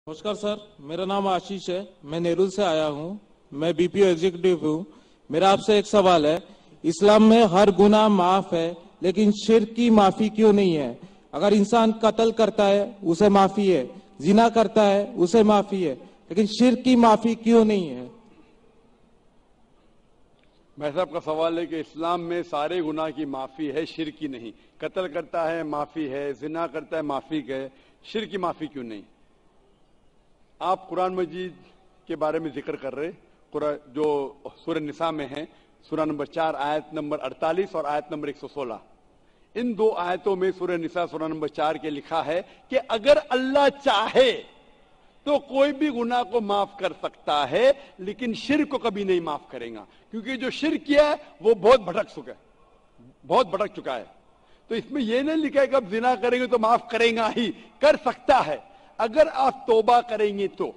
नमस्कार सर, मेरा नाम आशीष है। मैं नेरुल से आया हूँ। मैं बीपीओ एग्जीक्यूटिव हूँ। मेरा आपसे एक सवाल है, इस्लाम में हर गुनाह माफ है, लेकिन शिर्क की माफी क्यों नहीं है? अगर इंसान कत्ल करता है उसे माफी है, जिना करता है उसे माफी है, लेकिन शिर्क की माफी क्यों नहीं है? भाई साहब का सवाल है कि इस्लाम में सारे गुनाह की माफी है, शिर्क की नहीं। कत्ल करता है माफी है, जिना करता है माफी है, शिर्क की माफी क्यों नहीं? आप कुरान मजीद के बारे में जिक्र कर रहे, जो सूरह निसा में है, सूरह नंबर 4 आयत नंबर 48 और आयत नंबर 116। इन दो आयतों में सूरह निसा सूरह नंबर 4 के लिखा है कि अगर अल्लाह चाहे तो कोई भी गुनाह को माफ कर सकता है, लेकिन शिर्क को कभी नहीं माफ करेगा, क्योंकि जो शिर्क किया है वो बहुत भटक चुका है। तो इसमें यह नहीं लिखा है कि अब जिना करेंगे तो माफ करेगा ही, कर सकता है अगर आप तौबा करेंगे तो।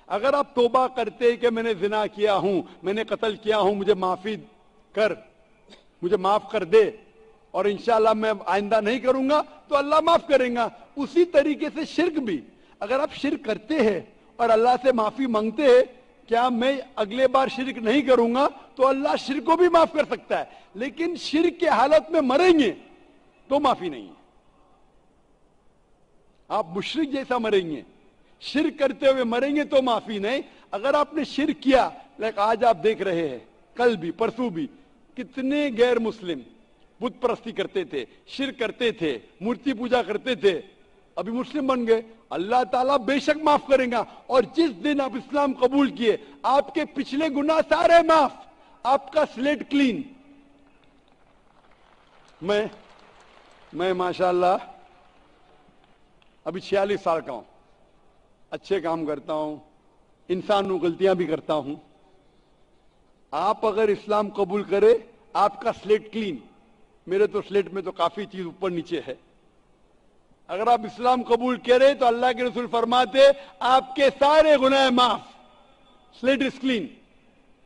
अगर आप तौबा करते कि मैंने जिना किया हूं, मैंने कत्ल किया हूं, मुझे माफ कर दे और इंशाअल्लाह मैं आइंदा नहीं करूंगा, तो अल्लाह माफ करेगा। उसी तरीके से शिर्क भी, अगर आप शिर्क करते हैं और अल्लाह से माफी मांगते हैं, क्या मैं अगले बार शिर्क नहीं करूंगा, तो अल्लाह शिर्क को भी माफ कर सकता है। लेकिन शिर्क के हालत में मरेंगे तो माफी नहीं है। आप मुशरिक जैसा मरेंगे, शिर्क करते हुए मरेंगे तो माफी नहीं। अगर आपने शिर्क किया, लाइक आज आप देख रहे हैं, कल भी परसों भी कितने गैर मुस्लिम बुत परस्ती करते थे, शिर्क करते थे, मूर्ति पूजा करते थे, अभी मुस्लिम बन गए। अल्लाह ताला बेशक माफ करेगा। और जिस दिन आप इस्लाम कबूल किए, आपके पिछले गुनाह सारे माफ, आपका स्लेट क्लीन। मैं माशाअल्लाह अभी 46 साल का हूं, अच्छे काम करता हूं, इंसान हूं, गलतियां भी करता हूं। आप अगर इस्लाम कबूल करे, आपका स्लेट क्लीन। मेरे तो स्लेट में तो काफी चीज ऊपर नीचे है। अगर आप इस्लाम कबूल करें तो अल्लाह के रसूल फरमाते आपके सारे गुनाह माफ, स्लेट इज क्लीन।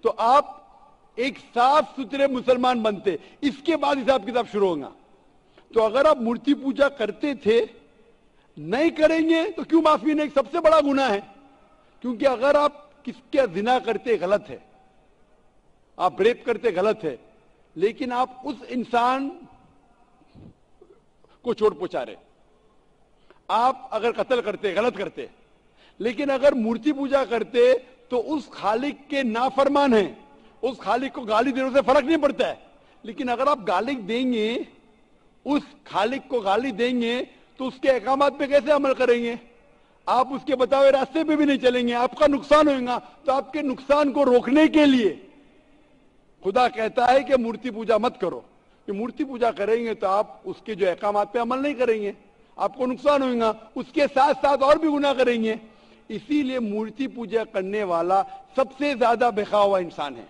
तो आप एक साफ सुथरे मुसलमान बनते, इसके बाद हिसाब किताब शुरू होगा। तो अगर आप मूर्ति पूजा करते थे, नहीं करेंगे तो क्यों माफी नहीं? सबसे बड़ा गुनाह है। क्योंकि अगर आप किसके जिना करते गलत है, आप रेप करते गलत है, लेकिन आप उस इंसान को चोट पहुंचा रहे। आप अगर कत्ल करते गलत करते, लेकिन अगर मूर्ति पूजा करते तो उस खालिक के नाफरमान हैं, उस खालिक को गाली देने से फर्क नहीं पड़ता है। लेकिन अगर आप गाली देंगे, उस खालिक को गाली देंगे, तो उसके अहकामात पे कैसे अमल करेंगे? आप उसके बताए रास्ते पे भी नहीं चलेंगे, आपका नुकसान होगा। तो आपके नुकसान को रोकने के लिए खुदा कहता है कि मूर्ति पूजा मत करो। कि मूर्ति पूजा करेंगे तो आप उसके जो अहकामात पे अमल नहीं करेंगे, आपको नुकसान होगा, उसके साथ साथ और भी गुनाह करेंगे। इसीलिए मूर्ति पूजा करने वाला सबसे ज्यादा बेखा हुआ इंसान है।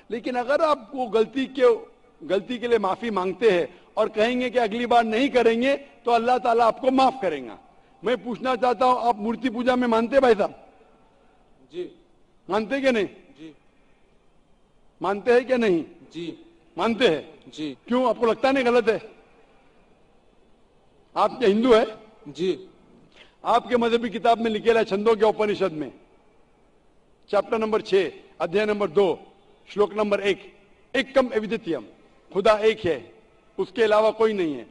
लेकिन अगर आप वो गलती के लिए माफी मांगते हैं और कहेंगे कि अगली बार नहीं करेंगे, तो अल्लाह ताला आपको माफ करेगा। मैं पूछना चाहता हूं, आप मूर्ति पूजा में मानते भाई साहब? जी। मानते कि नहीं? जी। मानते हैं कि नहीं? जी। मानते हैं। जी। क्यों, आपको लगता नहीं गलत है? आप क्या हिंदू है? जी। आपके मजहबी किताब में लिखेला है, छंदों के उपनिषद में चैप्टर नंबर 6 अध्याय नंबर 2 श्लोक नंबर 1, एकम अद्वितीयम, खुदा एक है, उसके अलावा कोई नहीं है।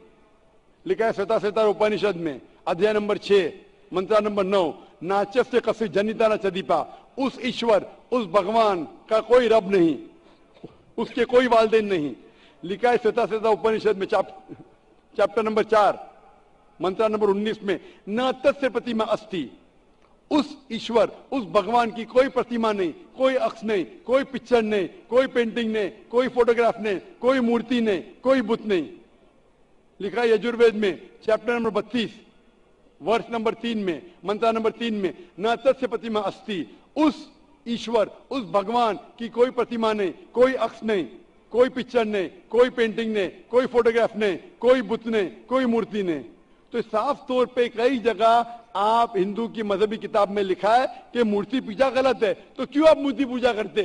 लिखा है श्वेता उपनिषद में अध्याय नंबर 6 मंत्र नंबर 9, नाचस्य कसी जनिता न चदीपा, उस ईश्वर, उस भगवान का कोई रब नहीं, उसके कोई वालदेन नहीं। लिखा है श्वेता उपनिषद में चैप्टर नंबर 4 मंत्र नंबर 19 में, न तस्य प्रतिमा अस्ति, उस ईश्वर, उस भगवान की कोई प्रतिमा नहीं, कोई अक्ष नहीं, कोई पिक्चर नहीं, कोई पेंटिंग नहीं, कोई फोटोग्राफ नहीं, कोई मूर्ति नहीं, कोई बुत नहीं। लिखा है यजुर्वेद में चैप्टर नंबर 32 वर्ष नंबर 3 में, मंत्र नंबर 3 में, न तस्य प्रतिमा अस्ति, उस ईश्वर, उस भगवान की कोई प्रतिमा नहीं, कोई अक्ष नहीं, कोई पिक्चर नहीं, कोई पेंटिंग नहीं, कोई फोटोग्राफ नहीं, कोई बुत नहीं, कोई मूर्ति नहीं। तो साफ तौर पे कई जगह आप हिंदू की मजहबी किताब में लिखा है कि मूर्ति पूजा गलत है, तो क्यों आप मूर्ति पूजा करते?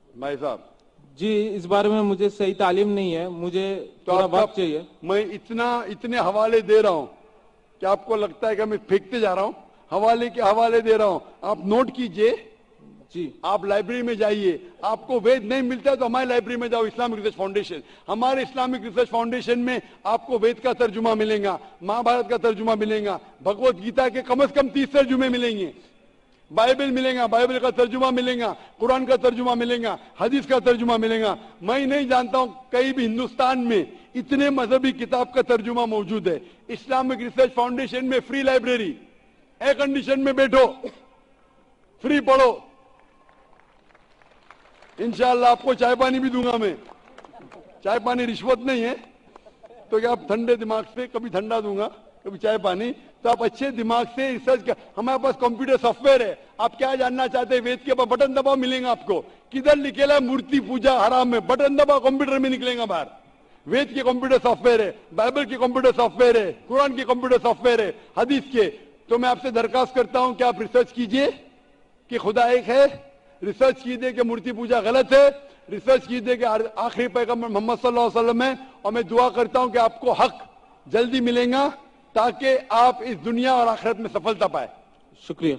भाई साहब जी, इस बारे में मुझे सही तालीम नहीं है, मुझे थोड़ा वक्त चाहिए। मैं इतने हवाले दे रहा हूं, کہ آپ کو لگتا ہے کہ میں پھینکتے جا رہا ہوں, حوالے کے حوالے دے رہا ہوں, آپ نوٹ کیجئے. جی آپ لائبریری میں جائیے, آپ کو وید نہیں ملتا ہے تو ہماری لائبریری میں جاؤ, اسلامک ریسرچ فاؤنڈیشن. ہمارے اسلامک ریسرچ فاؤنڈیشن میں آپ کو وید کا ترجمہ ملے گا, مہا بھارت کا ترجمہ ملے گا, بھگوت گیتا کے کم از کم 30 ترجمے ملیں گے, بائبل ملے گا, بائبل کا ترجمہ ملے گا, قرآن کا ترجمہ ملے گا, حدیث کا ترجمہ ملے گا. میں نہیں جانتا ہوں کہیں بھی ہندوستان میں اتنے مذہبی کتاب کا ترجمہ موجود ہے. اسلامک ریسرچ فاؤنڈیشن میں فری لائبریری, ایئر کنڈیشن میں بیٹھو, فری پڑھو. انشاءاللہ آپ کو چائے پانی بھی دوں گا میں, چائے پانی رشوت نہیں ہے, تو کیا آپ ٹھنڈے دماغ سے, کبھی ٹھنڈا دوں گا کبھی چائے پانی, تو آپ اچھے دماغ سے ریسرچ کر. ہمارے پاس کمپیوٹر سافٹ ویئر ہے, آپ کیا جاننا چاہتے ہیں وید کے بعد بٹن دباؤ ملیں گا آپ کو, کدھر لکھے ہے مورتی پوجا حرام میں, بٹن دباؤ کمپیوٹر میں نکلیں گا باہر. وید کے کمپیوٹر سافٹ ویئر ہے, بائبل کے کمپیوٹر سافٹ ویئر ہے, قرآن کے کمپیوٹر سافٹ ویئر ہے, حدیث کے. تو میں آپ سے درخواست کرتا ہوں کہ آپ ریسرچ کیجئے کہ خدا ایک ہے, ریسرچ کیجئے کہ مورتی پوجا غلط ہے, ریسرچ کیجئے کہ آخری پیغمبر محمد صلی اللہ علیہ وسلم ہے. اور میں دعا کرتا ہوں کہ آپ کو حق جلدی ملے گا تاکہ آپ اس دنیا اور آخرت میں سفلتا پائے. شکریہ.